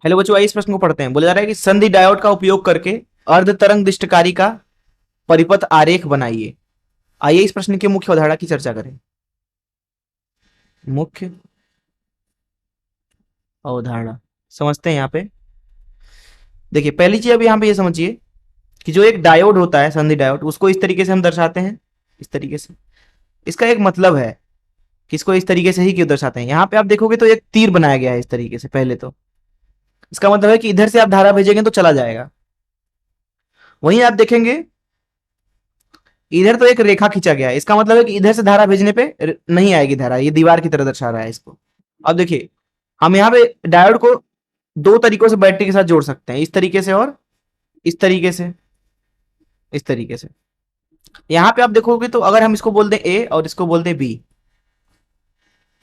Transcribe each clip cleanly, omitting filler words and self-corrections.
Hello बच्चों, आइए इस प्रश्न को पढ़ते हैं। बोला जा रहा है कि संधि डायोड का उपयोग करके अर्ध तरंग दिष्टकारी का परिपथ आरेख बनाइए। आइए इस प्रश्न की मुख्य अवधारणा की चर्चा करें। मुख्य अवधारणा समझते हैं यहाँ पे। देखिए, पहली चीज अब यहाँ पे ये समझिए कि जो एक डायोड होता है, संधि डायोड, उसको इस तरीके से हम दर्शाते हैं, इस तरीके से। इसका एक मतलब है कि इसको इस तरीके से ही क्यों दर्शाते हैं। यहाँ पे आप देखोगे तो एक तीर बनाया गया है इस तरीके से। पहले तो इसका मतलब है कि इधर से आप धारा भेजेंगे तो चला जाएगा। वहीं आप देखेंगे इधर तो एक रेखा खींचा गया है, इसका मतलब है कि इधर से धारा भेजने पे नहीं आएगी धारा, ये दीवार की तरह दर्शा रहा है इसको। अब देखिए, हम यहाँ पे डायोड को दो तरीकों से बैटरी के साथ जोड़ सकते हैं, इस तरीके से और इस तरीके से, इस तरीके से। यहाँ पे आप देखोगे तो अगर हम इसको बोल दें ए और इसको बोल दें बी,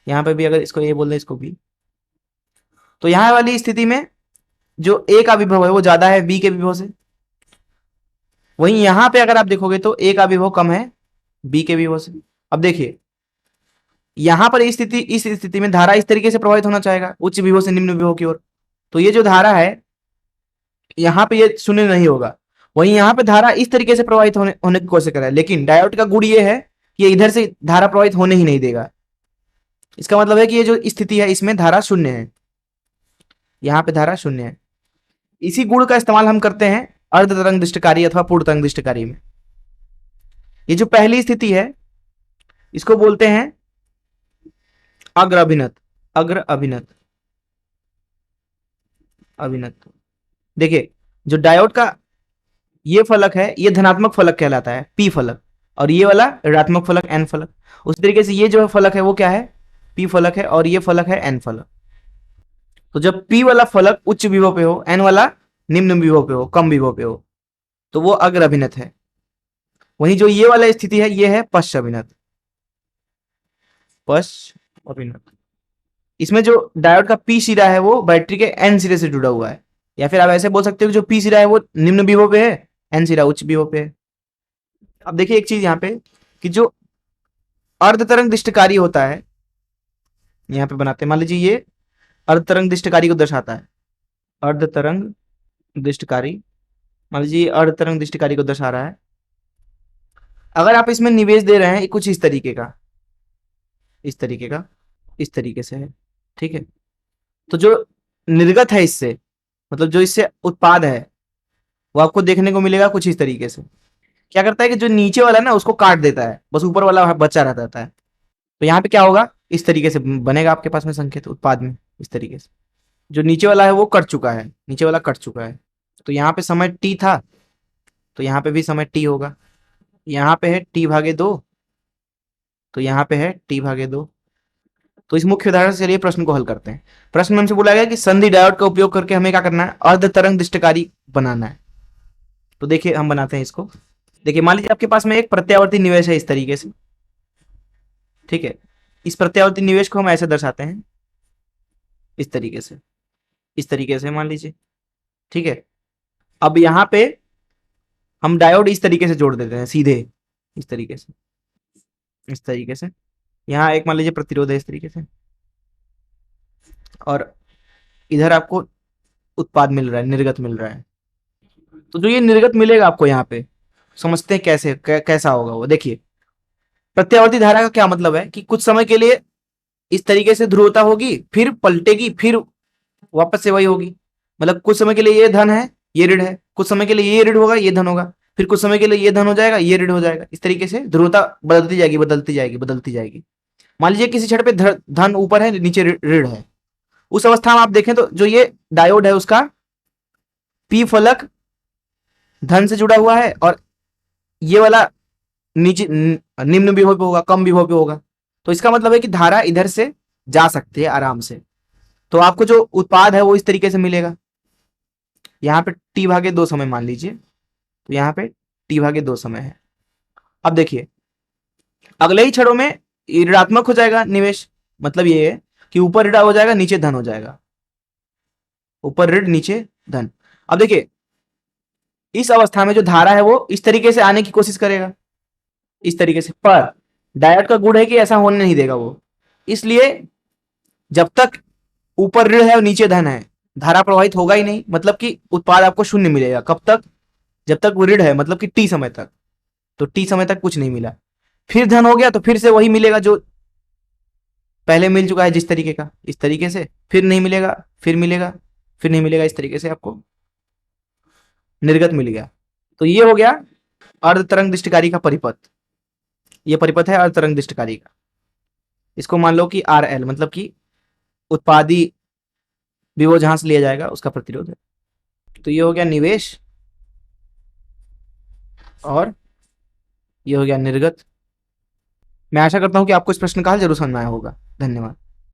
यहाँ पे भी अगर इसको ए बोल दें इसको बी, तो यहाँ वाली स्थिति में जो ए का विभव है वो ज्यादा है बी के विभव से। वहीं यहाँ पे अगर आप देखोगे तो ए का विभव कम है बी के विभव से। अब देखिए, यहां पर इस स्थिति में धारा इस तरीके से प्रवाहित होना चाहेगा, उच्च विभव से निम्न विभव की ओर। तो ये जो धारा है यहाँ पे ये शून्य नहीं होगा। वहीं यहाँ पे धारा इस तरीके से प्रवाहित होने की कोशिश कर रहा है, लेकिन डायोड का गुण ये है कि ये इधर से धारा प्रवाहित होने ही नहीं देगा। इसका मतलब है कि ये जो स्थिति है इसमें धारा शून्य है, यहाँ पे धारा शून्य है। इसी गुण का इस्तेमाल हम करते हैं अर्ध तरंग दिष्टकारी अथवा पूर्ण तरंग दिष्टकारी में। ये जो पहली स्थिति है इसको बोलते हैं अग्र अभिनत, अग्र अभिनत, अभिनत। देखिए, जो डायोड का ये फलक है ये धनात्मक फलक कहलाता है, पी फलक, और ये वाला ऋणात्मक फलक, एन फलक। उस तरीके से ये जो फलक है वो क्या है, पी फलक है, और ये फलक है एन फलक। तो जब पी वाला फलक उच्च विभव पे हो, एन वाला निम्न विभव पे हो, कम विभव पे हो, तो वो अग्र अभिनत है। वहीं जो ये वाला स्थिति है ये है पश्च अभिनत, पश्च अभिनत। इसमें जो डायोड का पी सिरा है वो बैटरी के एन सिरे से जुड़ा हुआ है, या फिर आप ऐसे बोल सकते हो कि जो पी सिरा है वो निम्न विभव पे है, एन सिरा उच्च विभव पे है। अब देखिए एक चीज यहाँ पे कि जो अर्ध तरंग दिष्टकारी होता है, यहाँ पे बनाते हैं, मान लीजिए ये अर्ध तरंग दिष्टकारी को दर्शाता है, अर्ध तरंग दिष्टकारी, मान लीजिए अर्ध तरंग दिष्टकारी को दर्शा रहा है। अगर आप इसमें निवेश दे रहे हैं कुछ इस तरीके का, इस तरीके का, इस तरीके से है, ठीक है। तो जो निर्गत है इससे, मतलब जो इससे उत्पाद है, वो आपको देखने को मिलेगा कुछ इस तरीके से। क्या करता है कि जो नीचे वाला है ना उसको काट देता है, बस ऊपर वाला बचा रह जाता है। तो यहाँ पे क्या होगा, इस तरीके से बनेगा आपके पास में संकेत उत्पाद में, इस तरीके से। जो नीचे वाला है वो कट चुका है, नीचे वाला कट चुका है। तो यहाँ पे समय टी था, तो यहाँ पे भी समय टी होगा। यहाँ पे है टी भागे दो, तो यहाँ पे है टी भागे दो। तो इस मुख्य उदाहरण से चलिए प्रश्न को हल करते हैं। प्रश्न में हमसे बोला गया कि संधि डायोड का उपयोग करके हमें क्या करना है, अर्ध तरंग दिष्टकारी बनाना है। तो देखिए हम बनाते हैं इसको। देखिए, मान लीजिए आपके पास में एक प्रत्यावर्ती निवेश है इस तरीके से, ठीक है। इस प्रत्यावर्ती निवेश को हम ऐसे दर्शाते हैं, इस तरीके से, इस तरीके से मान लीजिए, ठीक है। अब यहाँ पे हम डायोड इस तरीके से जोड़ देते हैं सीधे, इस तरीके से, इस तरीके से। यहाँ एक मान लीजिए प्रतिरोध है इस तरीके से, और इधर आपको उत्पाद मिल रहा है, निर्गत मिल रहा है। तो जो ये निर्गत मिलेगा आपको यहाँ पे, समझते हैं कैसे कैसा होगा वो। देखिए, प्रत्यावर्ती धारा का क्या मतलब है कि कुछ समय के लिए इस तरीके से ध्रुवता होगी, फिर पलटेगी, फिर वापस से वही होगी। मतलब कुछ समय के लिए ये धन है ये ऋण है, कुछ समय के लिए ये ऋण होगा ये धन होगा, फिर कुछ समय के लिए ये धन हो जाएगा ये ऋण हो जाएगा। इस तरीके से ध्रुवता बदलती जाएगी, बदलती जाएगी, बदलती जाएगी। मान लीजिए किसी छड़ पे धन ऊपर है, नीचे ऋण है। उस अवस्था में आप देखें तो जो ये डायोड है उसका पी फलक धन से जुड़ा हुआ है, और ये वाला नीचे निम्न विभव पे होगा, कम विभव पे होगा। तो इसका मतलब है कि धारा इधर से जा सकती है आराम से। तो आपको जो उत्पाद है वो इस तरीके से मिलेगा। यहाँ पे टी भागे दो समय मान लीजिए, तो यहाँ पे टी भागे दो समय है। अब देखिए, अगले ही क्षणों में ऋणात्मक हो जाएगा निवेश, मतलब ये है कि ऊपर ऋण हो जाएगा नीचे धन हो जाएगा, ऊपर ऋण नीचे धन। अब देखिए, इस अवस्था में जो धारा है वो इस तरीके से आने की कोशिश करेगा, इस तरीके से, पर डायोड का गुण है कि ऐसा होने नहीं देगा वो। इसलिए जब तक ऊपर ऋण है और नीचे धन है, धारा प्रवाहित होगा ही नहीं, मतलब कि उत्पाद आपको शून्य मिलेगा। कब तक? जब तक वो ऋण है, मतलब कि टी समय तक। तो टी समय तक कुछ नहीं मिला, फिर धन हो गया तो फिर से वही मिलेगा जो पहले मिल चुका है, जिस तरीके का, इस तरीके से। फिर नहीं मिलेगा, फिर मिलेगा, फिर नहीं मिलेगा, इस तरीके से आपको निर्गत मिल गया। तो ये हो गया अर्ध तरंग दृष्टिकारी का परिपथ। ये परिपथ है अर्ध तरंग दृष्टिकारी का। इसको मान लो कि आर एल, मतलब कि उत्पादी विभव जहां से लिया जाएगा उसका प्रतिरोध है। तो ये हो गया निवेश, और ये हो गया निर्गत। मैं आशा करता हूं कि आपको इस प्रश्न का हल जरूर समझ में आया होगा। धन्यवाद।